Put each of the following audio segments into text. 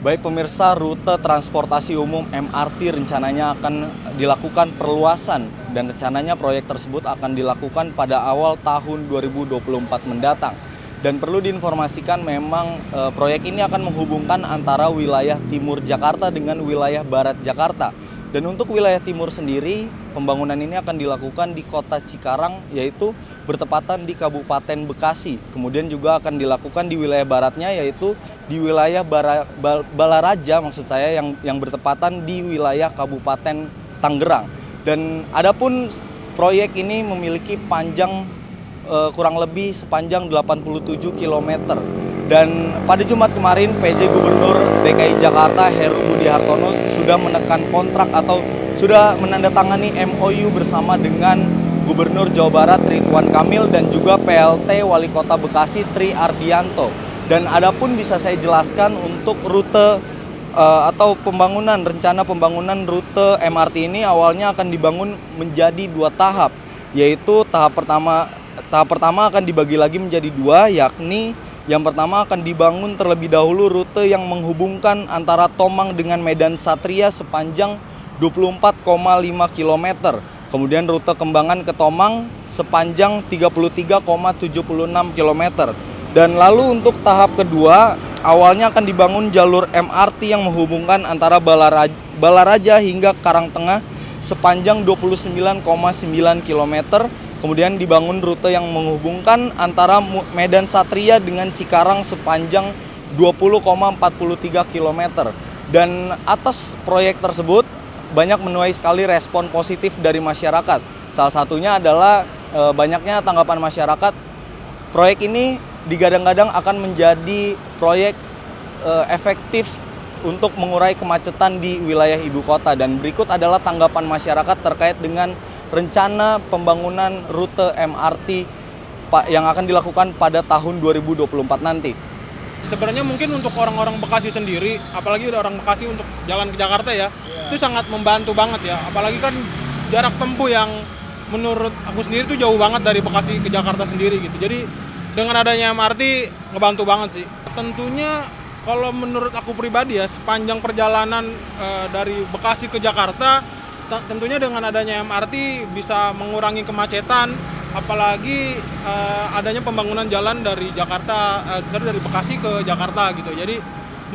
Baik pemirsa, rute transportasi umum MRT rencananya akan dilakukan perluasan dan rencananya proyek tersebut akan dilakukan pada awal tahun 2024 mendatang. Dan perlu diinformasikan memang proyek ini akan menghubungkan antara wilayah timur Jakarta dengan wilayah barat Jakarta. Dan untuk wilayah timur sendiri, pembangunan ini akan dilakukan di kota Cikarang, yaitu bertepatan di Kabupaten Bekasi. Kemudian juga akan dilakukan di wilayah baratnya, yaitu di wilayah Balaraja, maksud saya yang bertepatan di wilayah Kabupaten Tangerang. Dan adapun proyek ini memiliki panjang kurang lebih sepanjang 87 km. Dan pada Jumat kemarin PJ Gubernur DKI Jakarta Heru Budi Hartono sudah menekan kontrak atau sudah menandatangani MOU bersama dengan Gubernur Jawa Barat Ridwan Kamil dan juga PLT Wali Kota Bekasi Tri Ardianto. Dan adapun bisa saya jelaskan untuk rute atau rencana pembangunan rute MRT ini awalnya akan dibangun menjadi 2 tahap, yaitu tahap pertama akan dibagi lagi menjadi 2, yakni yang pertama akan dibangun terlebih dahulu rute yang menghubungkan antara Tomang dengan Medan Satria sepanjang 24,5 km. Kemudian rute Kembangan ke Tomang sepanjang 33,76 km. Dan lalu untuk tahap kedua, awalnya akan dibangun jalur MRT yang menghubungkan antara Balaraja hingga Karangtengah sepanjang 29,9 km. Kemudian dibangun rute yang menghubungkan antara Medan Satria dengan Cikarang sepanjang 20,43 km. Dan atas proyek tersebut banyak menuai sekali respon positif dari masyarakat. Salah satunya adalah banyaknya tanggapan masyarakat. Proyek ini digadang-gadang akan menjadi proyek efektif untuk mengurai kemacetan di wilayah ibu kota. Dan berikut adalah tanggapan masyarakat terkait dengan rencana pembangunan rute MRT yang akan dilakukan pada tahun 2024 nanti. Sebenarnya mungkin untuk orang-orang Bekasi sendiri, apalagi orang Bekasi untuk jalan ke Jakarta ya, itu sangat membantu banget ya. Apalagi kan jarak tempuh yang menurut aku sendiri itu jauh banget dari Bekasi ke Jakarta sendiri gitu. Jadi dengan adanya MRT ngebantu banget sih. Tentunya kalau menurut aku pribadi ya, sepanjang perjalanan dari Bekasi ke Jakarta, tentunya dengan adanya MRT bisa mengurangi kemacetan, apalagi adanya pembangunan jalan dari dari Bekasi ke Jakarta gitu. Jadi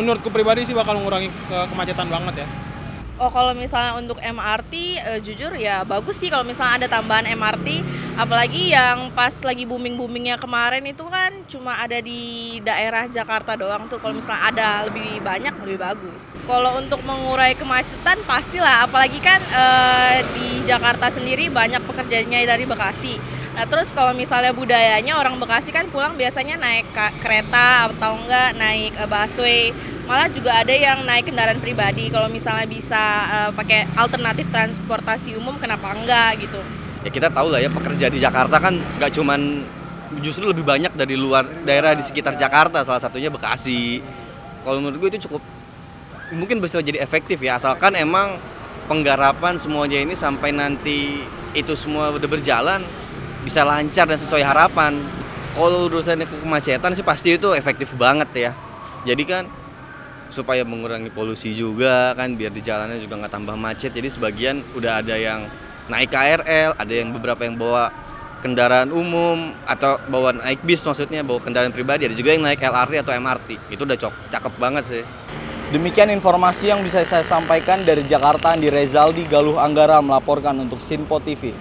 menurutku pribadi sih bakal mengurangi kemacetan banget ya. Oh, kalau misalnya untuk MRT, jujur ya bagus sih kalau misalnya ada tambahan MRT. Apalagi yang pas lagi booming-boomingnya kemarin itu kan cuma ada di daerah Jakarta doang tuh. Kalau misalnya ada lebih banyak, lebih bagus. Kalau untuk mengurai kemacetan pastilah, apalagi kan di Jakarta sendiri banyak pekerjaannya dari Bekasi. Nah terus kalau misalnya budayanya orang Bekasi kan pulang biasanya naik kereta atau enggak naik busway. Malah juga ada yang naik kendaraan pribadi. Kalau misalnya bisa pakai alternatif transportasi umum, kenapa enggak gitu. Ya kita tahu lah ya, pekerja di Jakarta kan nggak cuman, justru lebih banyak dari luar daerah di sekitar Jakarta, salah satunya Bekasi. Kalau menurut gue itu cukup, mungkin bisa jadi efektif ya, asalkan emang penggarapan semuanya ini sampai nanti itu semua udah berjalan bisa lancar dan sesuai harapan. Kalau urusannya kemacetan sih pasti itu efektif banget ya. Jadi kan supaya mengurangi polusi juga kan, biar di jalannya juga nggak tambah macet. Jadi sebagian udah ada yang naik KRL, ada yang beberapa yang bawa kendaraan umum atau bawa naik bis, maksudnya bawa kendaraan pribadi. Ada juga yang naik LRT atau MRT. Itu udah cakep banget sih. Demikian informasi yang bisa saya sampaikan dari Jakarta. Andi Rezaldi Galuh Anggara melaporkan untuk Sinpo TV.